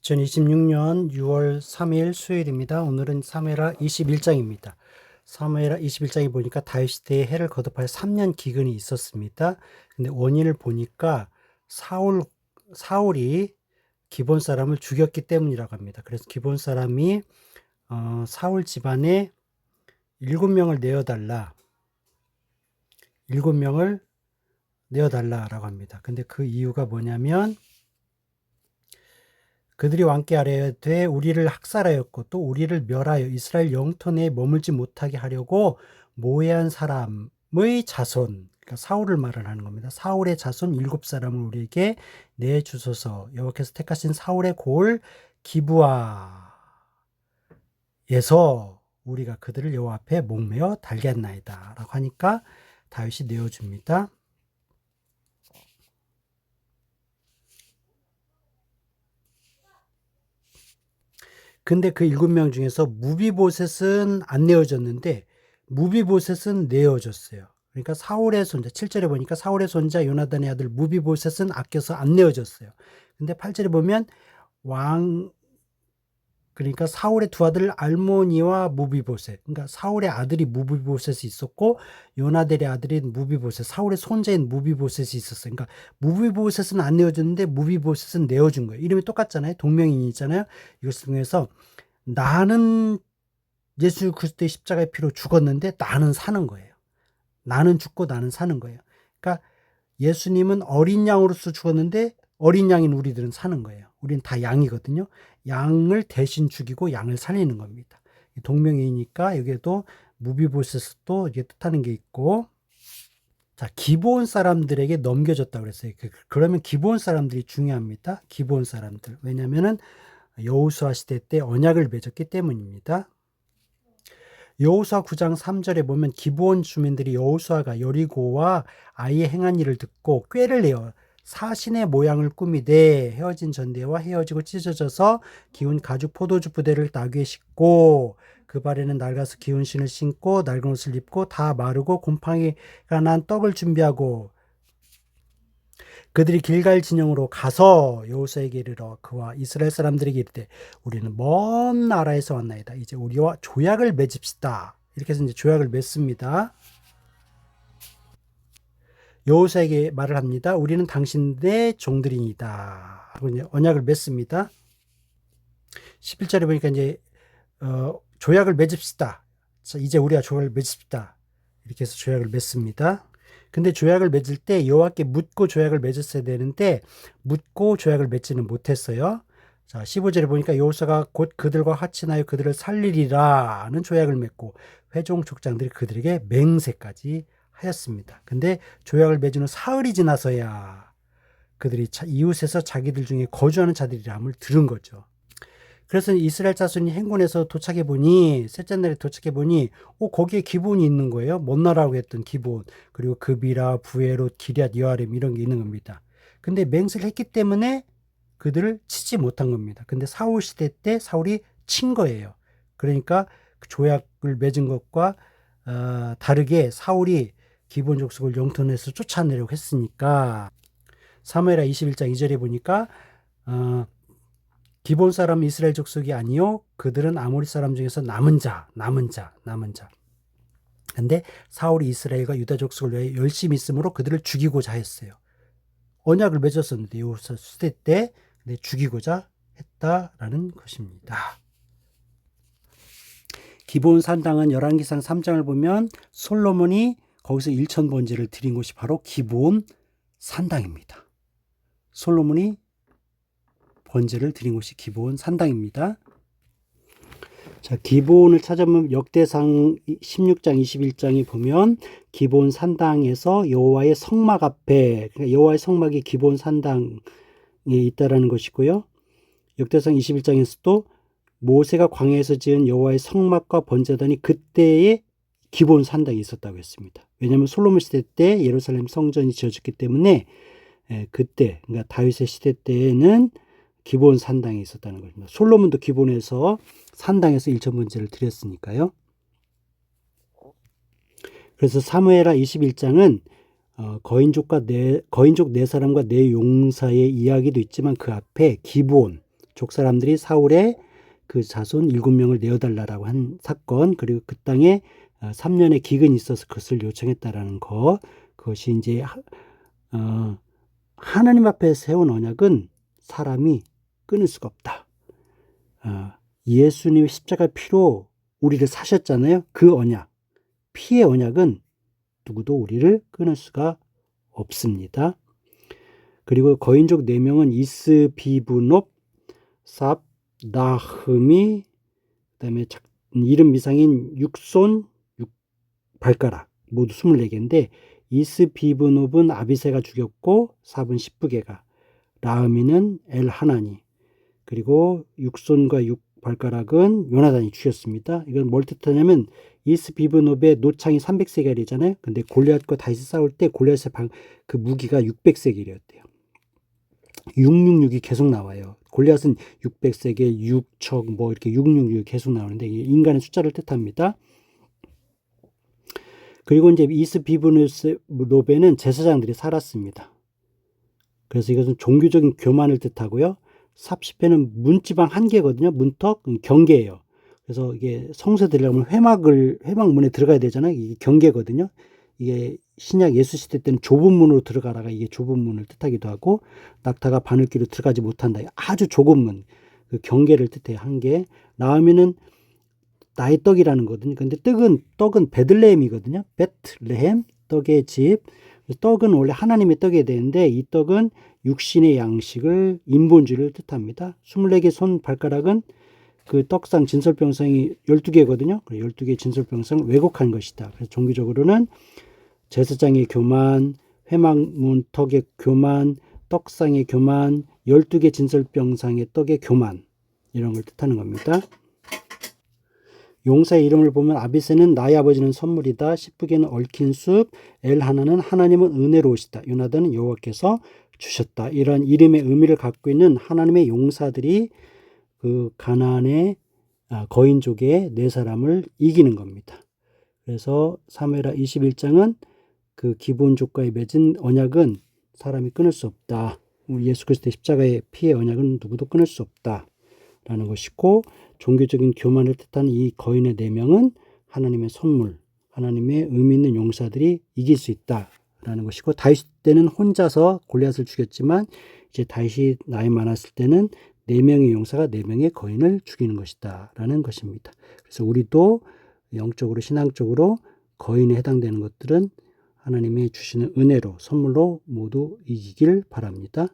2026년 6월 3일 수요일입니다. 오늘은 사무엘하 21장입니다. 사무엘하 21장에 보니까 다윗 시대에 해를 거듭하여 3년 기근이 있었습니다. 근데 원인을 보니까 사울이 기본 사람을 죽였기 때문이라고 합니다. 그래서 기본 사람이 사울 집안에 7명을 내어달라. 7명을 내어달라라고 합니다. 근데 그 이유가 뭐냐면 그들이 왕께 아뢰되 우리를 학살하였고 또 우리를 멸하여 이스라엘 영토 내에 머물지 못하게 하려고 모해한 사람의 자손, 그러니까 사울을 말하는 겁니다. 사울의 자손 7사람을 우리에게 내주소서. 여호와께서 택하신 사울의 고을 기브아에서 우리가 그들을 여호와 앞에 목매어 달겠나이다 라고 하니까 다윗이 내어줍니다. 근데 그 7명 중에서 무비보셋은 안 내어졌는데 무비보셋은 내어졌어요. 그러니까 사울의 손자, 7절에 보니까 사울의 손자 요나단의 아들 무비보셋은 아껴서 안 내어졌어요. 근데 8절에 보면 그러니까 사울의 두 아들 알모니와 무비보셋, 그러니까 사울의 아들이 무비보셋이 있었고 요나단의 아들인 무비보셋, 사울의 손자인 무비보셋이 있었어요. 그러니까 무비보셋은 안 내어줬는데 무비보셋은 내어준 거예요. 이름이 똑같잖아요. 동명이인이잖아요. 이것을 통해서 나는 예수 그리스도의 십자가의 피로 죽었는데 나는 사는 거예요. 나는 죽고 나는 사는 거예요. 그러니까 예수님은 어린 양으로서 죽었는데 어린 양인 우리들은 사는 거예요. 우리는 다 양이거든요. 양을 대신 죽이고 양을 살리는 겁니다. 동명이니까 여기에도 무비보셋도 이게 뜻하는 게 있고, 자, 기브온 사람들에게 넘겨줬다고 그랬어요. 그러면 기브온 사람들이 중요합니다. 기브온 사람들. 왜냐면은 여호수아 시대 때 언약을 맺었기 때문입니다. 여호수아 9장 3절에 보면 기브온 주민들이 여호수아가 여리고와 아이의 행한 일을 듣고 꾀를 내어 사신의 모양을 꾸미되 헤어진 전대와 헤어지고 찢어져서 기운 가죽 포도주 부대를 나귀에 싣고 그 발에는 낡아서 기운 신을 신고 낡은 옷을 입고 다 마르고 곰팡이가 난 떡을 준비하고 그들이 길갈 진영으로 가서 여호수아에게 이르러 그와 이스라엘 사람들에게 이르되 우리는 먼 나라에서 왔나이다. 이제 우리와 조약을 맺읍시다. 이렇게 해서 이제 조약을 맺습니다. 여호수아에게 말을 합니다. 우리는 당신의 종들이니다. 하고 이제 언약을 맺습니다. 11절에 보니까 이제 조약을 맺읍시다. 자, 이제 우리가 조약을 맺읍시다. 이렇게 해서 조약을 맺습니다. 근데 조약을 맺을 때 여호와께 묻고 조약을 맺었어야 되는데 묻고 조약을 맺지는 못했어요. 자, 15절에 보니까 여호수아가 곧 그들과 화친하여 그들을 살리리라는 조약을 맺고 회종 족장들이 그들에게 맹세까지 하였습니다. 근데 조약을 맺은 후 사흘이 지나서야 그들이 이웃에서 자기들 중에 거주하는 자들이람을 들은 거죠. 그래서 이스라엘 자손이 행군에서 도착해 보니 셋째 날에 도착해 보니 거기에 기브온이 있는 거예요. 먼 나라라고 했던 기브온, 그리고 그비라, 부에롯, 기럇, 여아림 이런 게 있는 겁니다. 근데 맹세를 했기 때문에 그들을 치지 못한 겁니다. 근데 사울 시대 때 사울이 친 거예요. 그러니까 그 조약을 맺은 것과 다르게 사울이 기브온 족속을 영토내에서 쫓아내려고 했으니까 사무엘하 21장 2절에 보니까 기본 사람 이스라엘 족속이 아니요 그들은 아모리 사람 중에서 남은 자. 근데 사울이 이스라엘과 유다 족속을 위해 열심히 있으므로 그들을 죽이고자 했어요. 언약을 맺었었는데 여호수아 시대 때 근데 죽이고자 했다라는 것입니다. 기본 산당은 열왕기상 3장을 보면 솔로몬이 거기서 1,000번제를 드린 곳이 바로 기본 산당입니다. 솔로몬이 번제를 드린 곳이 기브온 산당입니다. 자, 기브온을 찾아보면 역대상 16장 21장에 보면 기브온 산당에서 여호와의 성막 앞에, 그러니까 여호와의 성막이 기브온 산당에 있다라는 것이고요. 역대상 21장에서도 모세가 광야에서 지은 여호와의 성막과 번제단이 그때의 기브온 산당에 있었다고 했습니다. 왜냐하면 솔로몬 시대 때 예루살렘 성전이 지어졌기 때문에 그때, 그러니까 다윗의 시대 때에는 기본 산당에 있었다는 것입니다. 솔로몬도 기본에서 산당에서 1,000번제를 드렸으니까요. 그래서 사무엘하 21장은 거인족 네 사람과 네 용사의 이야기도 있지만 그 앞에 기브온, 족사람들이 사울의 그 자손 7명을 내어달라고 한 사건, 그리고 그 땅에 3년의 기근이 있어서 그것을 요청했다라는 것, 그것이 이제 하나님 앞에 세운 언약은 사람이 끊을 수가 없다. 예수님의 십자가 피로 우리를 사셨잖아요. 그 언약, 피의 언약은 누구도 우리를 끊을 수가 없습니다. 그리고 거인족 4명은 이스비브놉, 삽, 나흠이, 그다음에 이름 미상인 육손, 발가락 모두 24개인데 이스비브놉은 아비새가 죽였고 삽은 십부개가, 라흐미는 엘하나니, 그리고 육손과 발가락은 요나단이 죽였습니다. 이건 뭘 뜻하냐면 이스비브놉의 노창이 300세겔이잖아요. 근데 골리앗과 다시 싸울 때 골리앗의 그 무기가 600세겔이었대요. 666이 계속 나와요. 골리앗은 600세겔, 6척 뭐 이렇게 666이 계속 나오는데 이게 인간의 숫자를 뜻합니다. 그리고 이제 이스비브놉에는 제사장들이 살았습니다. 그래서 이것은 종교적인 교만을 뜻하고요. 삽시페는 문지방 한 개거든요. 문턱, 경계예요. 그래서 이게 성소에 들어가면 회막문에 들어가야 되잖아요. 이게 경계거든요. 이게 신약 예수 시대 때는 좁은 문으로 들어가라가 이게 좁은 문을 뜻하기도 하고, 낙타가 바늘귀로 들어가지 못한다. 아주 좁은 문, 그 경계를 뜻해요. 한 개. 나오면은 나의 떡이라는 거거든요. 근데 떡은 베들레헴이거든요. 베틀레헴, 떡의 집. 떡은 원래 하나님의 떡이 되는데 이 떡은 육신의 양식을, 인본주의를 뜻합니다. 24개 손 발가락은 그 떡상 진설병상이 12개거든요. 12개 진설병상을 왜곡한 것이다. 그래서 종교적으로는 제사장의 교만, 회막문 턱의 교만, 떡상의 교만, 12개 진설병상의 떡의 교만, 이런 걸 뜻하는 겁니다. 용사의 이름을 보면 아비새는 나의 아버지는 선물이다. 십부개는 얽힌 숲, 엘하나는 하나님은 은혜로우시다. 요나단은 여호와께서 주셨다. 이런 이름의 의미를 갖고 있는 하나님의 용사들이 그 가나안의 거인족의 4사람을 이기는 겁니다. 그래서 사무엘하 21장은 그 기본족과의 맺은 언약은 사람이 끊을 수 없다. 우리 예수 그리스도의 십자가의 피의 언약은 누구도 끊을 수 없다. 라는 것이고, 종교적인 교만을 뜻하는 이 거인의 4명은 하나님의 선물, 하나님의 의미 있는 용사들이 이길 수 있다라는 것이고, 다윗 때는 혼자서 골리앗을 죽였지만 이제 다윗이 나이 많았을 때는 4명의 용사가 4명의 거인을 죽이는 것이다 라는 것입니다. 그래서 우리도 영적으로 신앙적으로 거인에 해당되는 것들은 하나님이 주시는 은혜로, 선물로 모두 이기길 바랍니다.